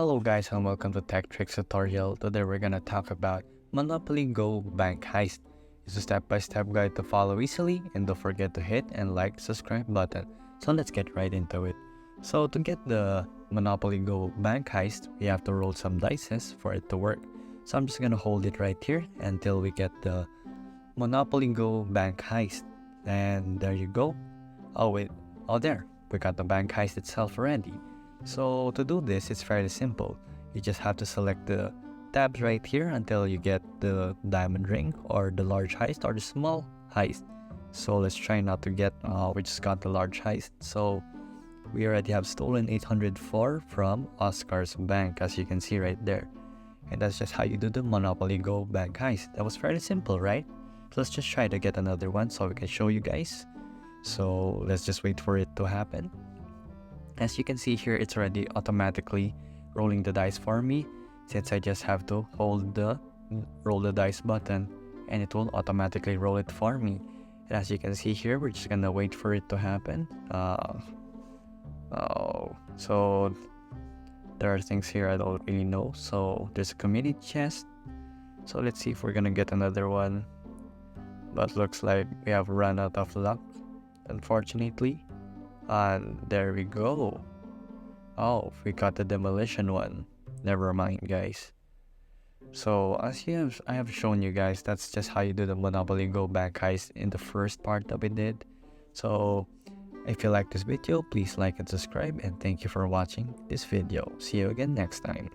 Hello guys and welcome to Tech Tricks tutorial. Today we're gonna talk about Monopoly Go Bank Heist. It's a step-by-step guide to follow easily, and don't forget to hit and like the subscribe button. So let's get right into it. So to get the Monopoly Go Bank Heist, we have to roll some dices for it to work. So I'm just gonna hold it right here until we get the Monopoly Go Bank Heist. And there you go. Oh wait, there. We got the bank heist itself already. So to do this, it's fairly simple. You just have to select the tabs right here until you get the diamond ring or the large heist or the small heist. So let's try not to get, we just got the large heist. So we already have stolen 804 from Oscar's bank, as you can see right there. And that's just how you do the Monopoly Go bank heist. That was fairly simple, right? So let's just try to get another one so we can show you guys. So let's just wait for it to happen. As you can see here, it's already automatically rolling the dice for me, since I just have to hold the roll the dice button and it will automatically roll it for me. And as you can see here, we're just gonna wait for it to happen. So there are things here I don't really know. So there's a community chest. So let's see if we're gonna get another one. But looks like we have run out of luck, unfortunately. And there we go. Oh, we got the demolition one. Never mind, guys. So as I have shown you guys, that's just how you do the Monopoly Go bank heist in the first part that we did. So if you like this video, please like and subscribe, and thank you for watching this video. See you again next time.